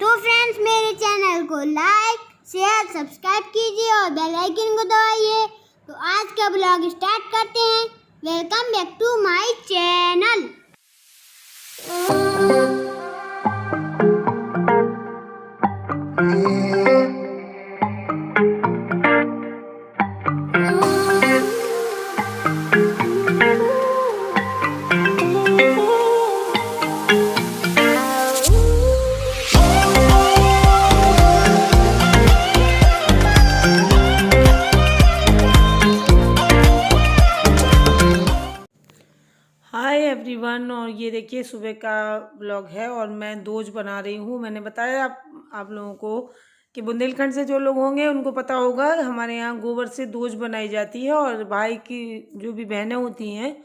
तो फ्रेंड्स मेरे चैनल को लाइक शेयर सब्सक्राइब कीजिए और बेल आइकन को दबाइए। तो आज का ब्लॉग स्टार्ट करते हैं। Welcome back to my channel. Hi everyone, और ये देखिए सुबह का ब्लॉग है और मैं दोज बना रही हूँ। मैंने बताया आप लोगों को कि बुंदेलखंड से जो लोग होंगे उनको पता होगा, हमारे यहाँ गोबर से दोज बनाई जाती है और भाई की जो भी बहनें होती हैं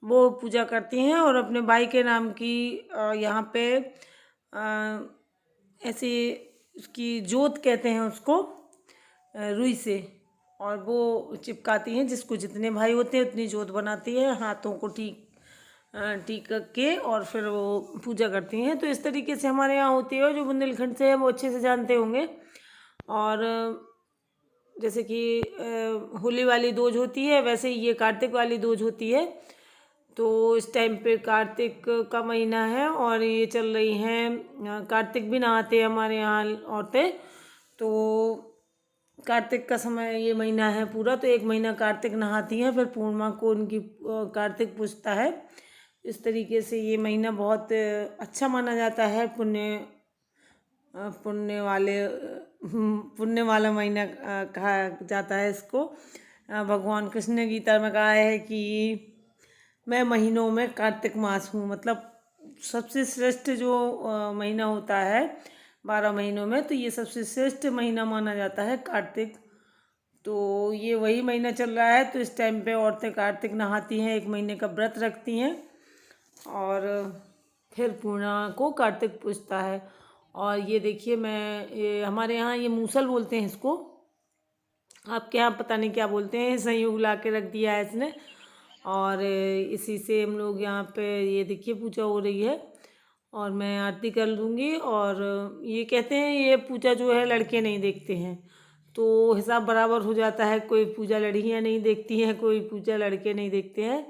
वो पूजा करती हैं और अपने भाई के नाम की यहाँ पे ऐसी उसकी जोत कहते हैं उसको, रुई से, और वो चिपकाती हैं। जिसको जितने भाई होते हैं उतनी जोत बनाती है, हाथों को ठीक के और फिर वो पूजा करती हैं। तो इस तरीके से हमारे यहाँ होती है। जो बुंदेलखंड से है वो अच्छे से जानते होंगे। और जैसे कि होली वाली दोज होती है, वैसे ही ये कार्तिक वाली दोज होती है। तो इस टाइम पे कार्तिक का महीना है और ये चल रही हैं, कार्तिक भी नहाते हैं हमारे यहाँ औरतें। तो कार्तिक का समय ये महीना है पूरा, तो एक महीना कार्तिक नहाती हैं, फिर पूर्णिमा को उनकी कार्तिक पूजता है। इस तरीके से ये महीना बहुत अच्छा माना जाता है। पुण्य वाला महीना कहा जाता है इसको। भगवान कृष्ण ने गीता में कहा है कि मैं महीनों में कार्तिक मास हूँ, मतलब सबसे श्रेष्ठ जो महीना होता है 12 महीनों में, तो ये सबसे श्रेष्ठ महीना माना जाता है कार्तिक। तो ये वही महीना चल रहा है। तो इस टाइम पे औरतें कार्तिक नहाती हैं, एक महीने का व्रत रखती हैं और फिर पूर्णिमा को कार्तिक पूजता है। और ये देखिए ये हमारे यहाँ ये मूसल बोलते हैं इसको, आपके यहाँ पता नहीं क्या बोलते हैं। संयोग ला के रख दिया है इसने और इसी से हम लोग यहाँ पे ये देखिए पूजा हो रही है और मैं आरती कर लूँगी। और ये कहते हैं ये पूजा जो है लड़के नहीं देखते हैं, तो हिसाब बराबर हो जाता है। कोई पूजा लड़कियाँ नहीं देखती हैं, कोई पूजा लड़के नहीं देखते हैं।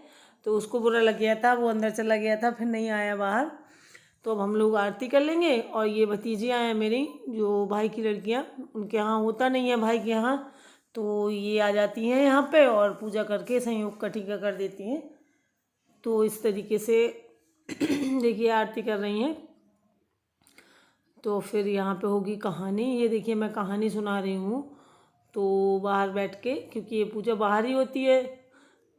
तो उसको बुरा लग गया था, वो अंदर चला गया था, फिर नहीं आया बाहर। तो अब हम लोग आरती कर लेंगे। और ये भतीजियाँ हैं मेरी, जो भाई की लड़कियाँ, उनके यहाँ होता नहीं है भाई के यहाँ, तो ये आ जाती हैं यहाँ पे और पूजा करके संयोग का टीका कर देती हैं। तो इस तरीके से देखिए आरती कर रही हैं। तो फिर यहाँ पे होगी कहानी। ये देखिए मैं कहानी सुना रही हूँ, तो बाहर बैठ के, क्योंकि ये पूजा बाहर ही होती है।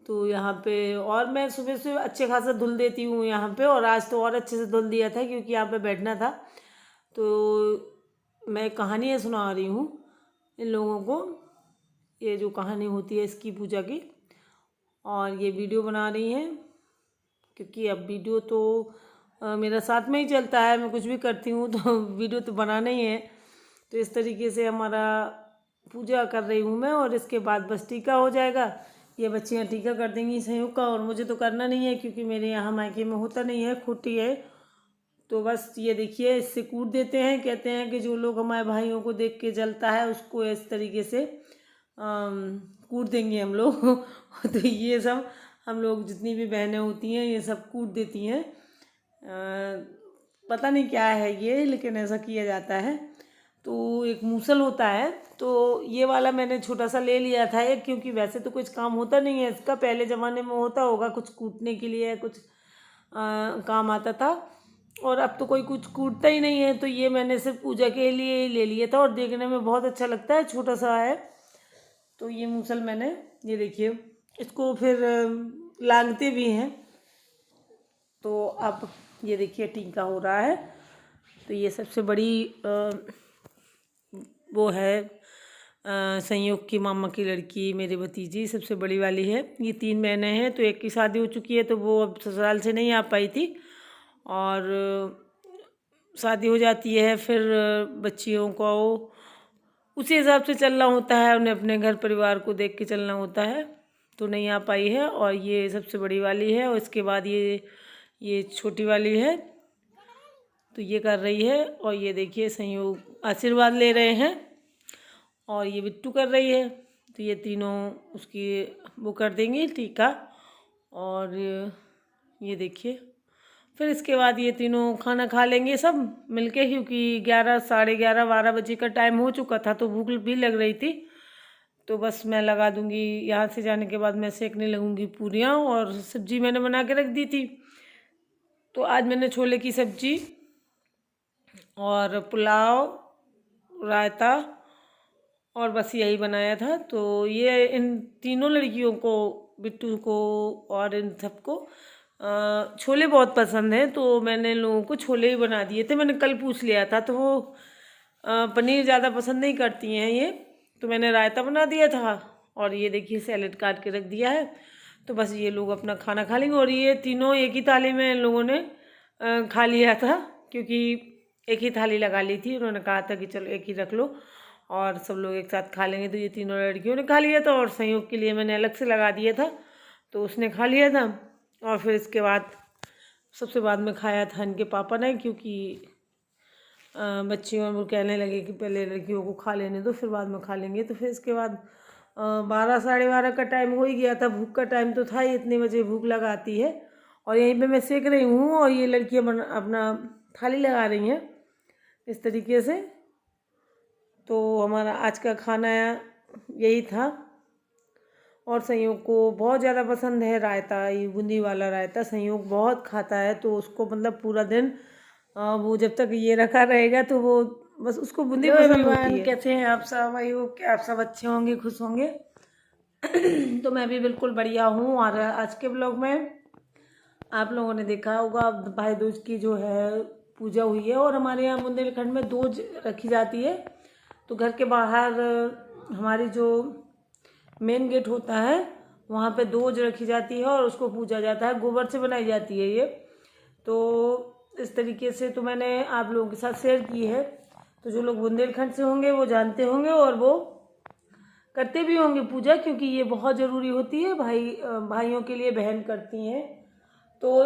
तो यहाँ पे और मैं सुबह से अच्छे खासा धुल देती हूँ यहाँ पे, और आज तो और अच्छे से धुल दिया था क्योंकि यहाँ पे बैठना था। तो मैं कहानियाँ सुना रही हूँ इन लोगों को, ये जो कहानी होती है इसकी पूजा की। और ये वीडियो बना रही हैं क्योंकि अब वीडियो तो मेरा साथ में ही चलता है, मैं कुछ भी करती हूँ तो वीडियो तो बनाना ही है। तो इस तरीके से हमारा पूजा कर रही हूँ मैं, और इसके बाद बस टीका हो जाएगा। ये बच्चियाँ टीका कर देंगी संयोग का, और मुझे तो करना नहीं है क्योंकि मेरे यहाँ मायके में होता नहीं है, खुट्टी है। तो बस ये देखिए इससे कूट देते हैं। कहते हैं कि जो लोग हमारे भाइयों को देख के जलता है उसको इस तरीके से कूट देंगे हम लोग। तो ये सब हम लोग जितनी भी बहनें होती हैं ये सब कूट देती हैं। पता नहीं क्या है ये, लेकिन ऐसा किया जाता है। तो एक मूसल होता है, तो ये वाला मैंने छोटा सा ले लिया था एक, क्योंकि वैसे तो कुछ काम होता नहीं है इसका। पहले ज़माने में होता होगा कुछ कूटने के लिए, कुछ काम आता था, और अब तो कोई कुछ कूटता ही नहीं है। तो ये मैंने सिर्फ पूजा के लिए ले लिया था और देखने में बहुत अच्छा लगता है, छोटा सा है। तो ये मूसल मैंने, ये देखिए इसको फिर लांगते भी हैं। तो अब ये देखिए टीका हो रहा है। तो ये सबसे बड़ी वो है संयोग की मामा की लड़की, मेरी भतीजी सबसे बड़ी वाली है। ये 3 बहनें हैं, तो एक की शादी हो चुकी है तो वो अब ससुराल से नहीं आ पाई थी, और शादी हो जाती है फिर बच्चियों को उसी हिसाब से चलना होता है, उन्हें अपने घर परिवार को देख के चलना होता है, तो नहीं आ पाई है। और ये सबसे बड़ी वाली है, और इसके बाद ये छोटी वाली है। तो तो ये कर रही है, और ये देखिए संयोग आशीर्वाद ले रहे हैं, और ये बिट्टू कर रही है। तो ये तीनों उसकी वो कर देंगी टीका। और ये देखिए फिर इसके बाद ये तीनों खाना खा लेंगे सब मिलके, क्योंकि 11 साढ़े 11 12 बजे का टाइम हो चुका था, तो भूख भी लग रही थी। तो बस मैं लगा दूंगी, यहाँ से जाने के बाद मैं सेकने लगूंगी पूरियाँ, और सब्जी मैंने बना के रख दी थी। तो आज मैंने छोले की सब्जी और पुलाव, रायता, और बस यही बनाया था। तो ये इन तीनों लड़कियों को, बिट्टू को और इन सबको छोले बहुत पसंद हैं, तो मैंने लोगों को छोले ही बना दिए थे। मैंने कल पूछ लिया था, तो वो पनीर ज़्यादा पसंद नहीं करती हैं ये, तो मैंने रायता बना दिया था, और ये देखिए सैलेड काट के रख दिया है। तो बस ये लोग अपना खाना खा लेंगे, और ये तीनों एक ही थाली में इन लोगों ने खा लिया था, क्योंकि एक ही थाली लगा ली थी। उन्होंने कहा था कि चलो एक ही रख लो और सब लोग एक साथ खा लेंगे। तो ये तीनों लड़कियों ने खा लिया था, और संयोग के लिए मैंने अलग से लगा दिया था, तो उसने खा लिया था। और फिर इसके बाद सबसे बाद में खाया था इनके पापा ने, क्योंकि बच्चियों वो कहने लगे कि पहले लड़कियों को खा लेने दो, फिर बाद में खा लेंगे। तो फिर इसके बाद 12 साढ़े 12 का टाइम हो ही गया था। भूख का टाइम तो था ही, इतने बजे भूख लगाती है। और यहीं पे मैं सेक रही हूँ, और ये लड़कियाँ अपना थाली लगा रही हैं इस तरीके से। तो हमारा आज का खाना यही था। और संयोग को बहुत ज़्यादा पसंद है रायता, ये बूंदी वाला रायता संयोग बहुत खाता है। तो उसको मतलब पूरा दिन वो जब तक ये रखा रहेगा तो वो बस उसको बूंदी पसंद होती है। कैसे हैं आप सब? आई होप कि आप सब अच्छे होंगे, खुश होंगे। तो मैं भी बिल्कुल बढ़िया हूँ। और आज के ब्लॉग में आप लोगों ने देखा होगा भाई दूज की जो है पूजा हुई है, और हमारे यहाँ बुंदेलखंड में दूज रखी जाती है। तो घर के बाहर हमारी जो मेन गेट होता है वहाँ पे दोज रखी जाती है, और उसको पूजा जाता है। गोबर से बनाई जाती है ये। तो इस तरीके से तो मैंने आप लोगों के साथ शेयर की है। तो जो लोग बुंदेलखंड से होंगे वो जानते होंगे, और वो करते भी होंगे पूजा, क्योंकि ये बहुत ज़रूरी होती है। भाइयों के लिए बहन करती हैं। तो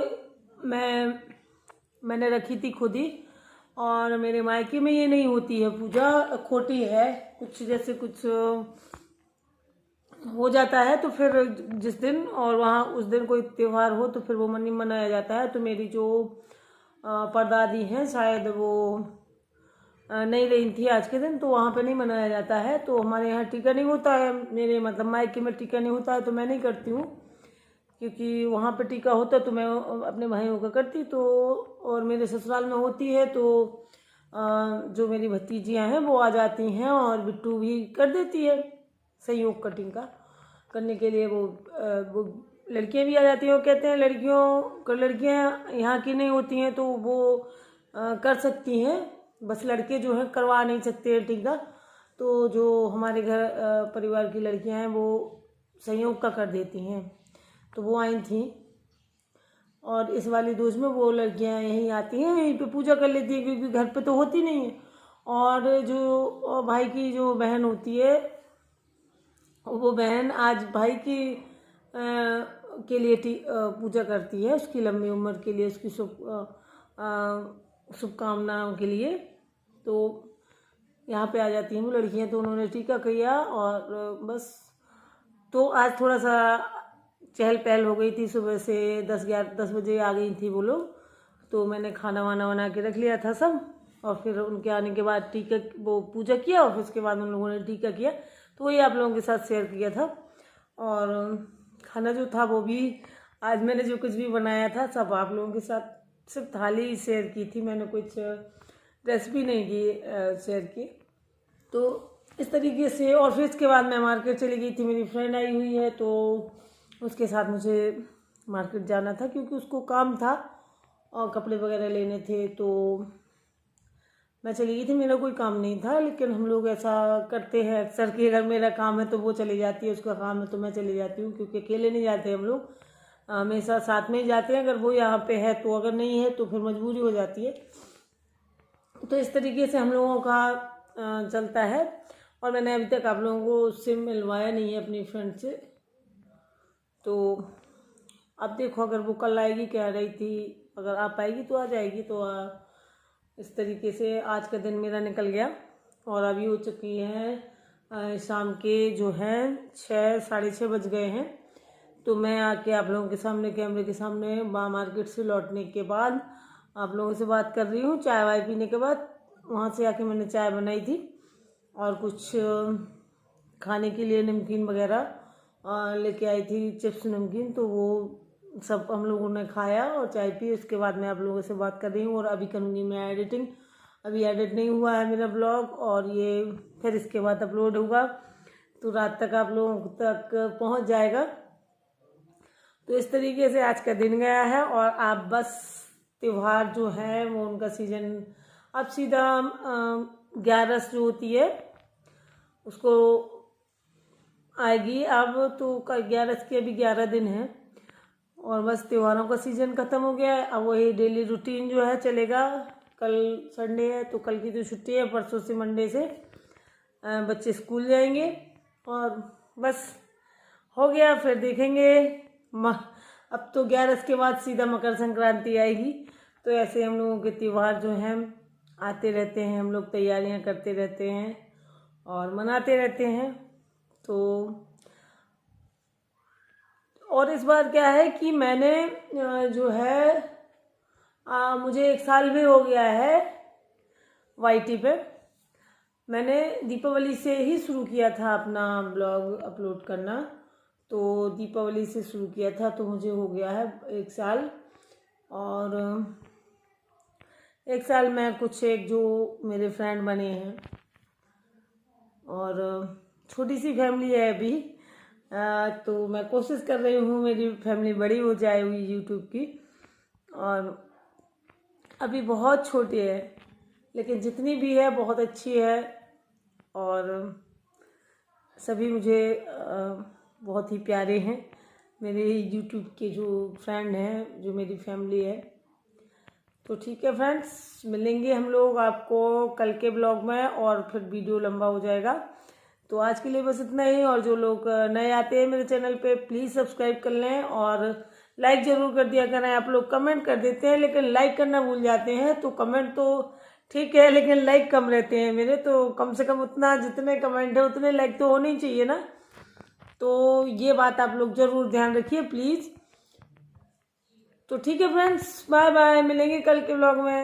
मैंने रखी थी खुद ही, और मेरे मायके में ये नहीं होती है पूजा, खोटी है कुछ, जैसे कुछ हो जाता है तो फिर जिस दिन और वहाँ उस दिन कोई त्यौहार हो तो फिर वो मनाया जाता है। तो मेरी जो परदादी हैं शायद वो नहीं रही थी आज के दिन, तो वहाँ पे नहीं मनाया जाता है। तो हमारे यहाँ टीका नहीं होता है, मेरे मतलब मायके में टीका नहीं होता है, तो मैं नहीं करती हूँ। क्योंकि वहाँ पे टीका होता तो मैं अपने भाइयों का करती। तो और मेरे ससुराल में होती है, तो जो मेरी भतीजियाँ हैं वो आ जाती हैं, और बिट्टू भी कर देती है संयोग का टीका करने के लिए। वो लड़कियाँ भी आ जाती हैं। वो कहते हैं लड़कियाँ यहाँ की नहीं होती हैं तो वो कर सकती हैं, बस लड़के जो हैं करवा नहीं सकते टीका। तो जो हमारे घर परिवार की लड़कियाँ हैं वो संयोग का कर देती हैं। तो वो आई थी, और इस वाली दूज में वो लड़कियां यहीं आती हैं, यहीं पे पूजा कर लेती हैं, क्योंकि घर पे तो होती नहीं है। और जो भाई की जो बहन होती है वो बहन आज भाई की के लिए पूजा करती है, उसकी लंबी उम्र के लिए, उसकी शुभकामनाओं के लिए। तो यहाँ पे आ जाती हैं वो लड़कियाँ। तो उन्होंने टीका किया, और बस तो आज थोड़ा सा चहल पहल हो गई थी। सुबह से 10 बजे आ गई थी वो लोग। तो मैंने खाना वाना बना के रख लिया था सब, और फिर उनके आने के बाद टीका वो पूजा किया, और फिर उसके बाद उन लोगों ने टीका किया। तो वही आप लोगों के साथ शेयर किया था। और खाना जो था वो भी आज मैंने जो कुछ भी बनाया था सब आप लोगों के साथ सिर्फ थाली शेयर की थी, मैंने कुछ रेसिपी नहीं की शेयर की। तो इस तरीके से। और फिर इसके बाद मैं मार्केट चली गई थी, मेरी फ्रेंड आई हुई है, तो उसके साथ मुझे मार्केट जाना था, क्योंकि उसको काम था और कपड़े वगैरह लेने थे। तो मैं चली गई थी, मेरा कोई काम नहीं था। लेकिन हम लोग ऐसा करते हैं अक्सर कि अगर मेरा काम है तो वो चली जाती है, उसका काम है तो मैं चली जाती हूँ, क्योंकि अकेले नहीं जाते हम लोग, हमेशा साथ में ही जाते हैं। अगर वो यहाँ पे है तो, अगर नहीं है तो फिर मजबूरी हो जाती है। तो इस तरीके से हम लोगों का चलता है। और मैंने अभी तक आप लोगों को उससे मिलवाया नहीं है अपनी फ्रेंड से। तो अब देखो, अगर वो कल आएगी, कह रही थी अगर आ पाएगी तो आ जाएगी। तो इस तरीके से आज का दिन मेरा निकल गया। और अभी हो चुकी है शाम के जो हैं 6 साढ़े 6 बज गए हैं। तो मैं आके आप लोगों के सामने कैमरे के सामने मार्केट से लौटने के बाद आप लोगों से बात कर रही हूँ। चाय वाय पीने के बाद वहाँ से आके मैंने चाय बनाई थी और कुछ खाने के लिए नमकीन वगैरह लेके आई थी, चिप्स नमकीन। तो वो सब हम लोगों ने खाया और चाय पी। उसके बाद मैं आप लोगों से बात कर रही हूँ और अभी करूँगी मैं एडिटिंग। अभी एडिट नहीं हुआ है मेरा ब्लॉग और ये फिर इसके बाद अपलोड होगा तो रात तक आप लोगों तक पहुँच जाएगा। तो इस तरीके से आज का दिन गया है। और आप बस त्योहार जो है वो उनका सीजन अब सीधा 11 जो होती है उसको आएगी। अब तो 11 के अभी 11 दिन हैं और बस त्योहारों का सीज़न ख़त्म हो गया है। अब वही डेली रूटीन जो है चलेगा। कल संडे है तो कल की तो छुट्टी है, परसों से मंडे से बच्चे स्कूल जाएंगे और बस हो गया। फिर देखेंगे अब तो 11 के बाद सीधा मकर संक्रांति आएगी। तो ऐसे हम लोगों के त्यौहार जो हैं आते रहते हैं, हम लोग तैयारियां करते रहते हैं और मनाते रहते हैं। तो और इस बार क्या है कि मैंने जो है मुझे 1 साल भी हो गया है YT पे। मैंने दीपावली से ही शुरू किया था अपना ब्लॉग अपलोड करना। तो दीपावली से शुरू किया था तो मुझे हो गया है 1 साल। और 1 साल में कुछ एक जो मेरे फ्रेंड बने हैं और छोटी सी फैमिली है अभी। तो मैं कोशिश कर रही हूँ मेरी फैमिली बड़ी हो जाए हुई यूट्यूब की। और अभी बहुत छोटी है लेकिन जितनी भी है बहुत अच्छी है और सभी मुझे बहुत ही प्यारे हैं। मेरे यूट्यूब के जो फ्रेंड हैं, जो मेरी फैमिली है। तो ठीक है फ्रेंड्स, मिलेंगे हम लोग आपको कल के ब्लॉग में और फिर वीडियो लंबा हो जाएगा। तो आज के लिए बस इतना ही। और जो लोग नए आते हैं मेरे चैनल पे प्लीज़ सब्सक्राइब कर लें और लाइक ज़रूर कर दिया करें। आप लोग कमेंट कर देते हैं लेकिन लाइक करना भूल जाते हैं। तो कमेंट तो ठीक है लेकिन लाइक कम रहते हैं मेरे। तो कम से कम उतना जितने कमेंट है उतने लाइक तो होने ही चाहिए ना। तो ये बात आप लोग ज़रूर ध्यान रखिए प्लीज़। तो ठीक है फ्रेंड्स, बाय बाय, मिलेंगे कल के ब्लॉग में।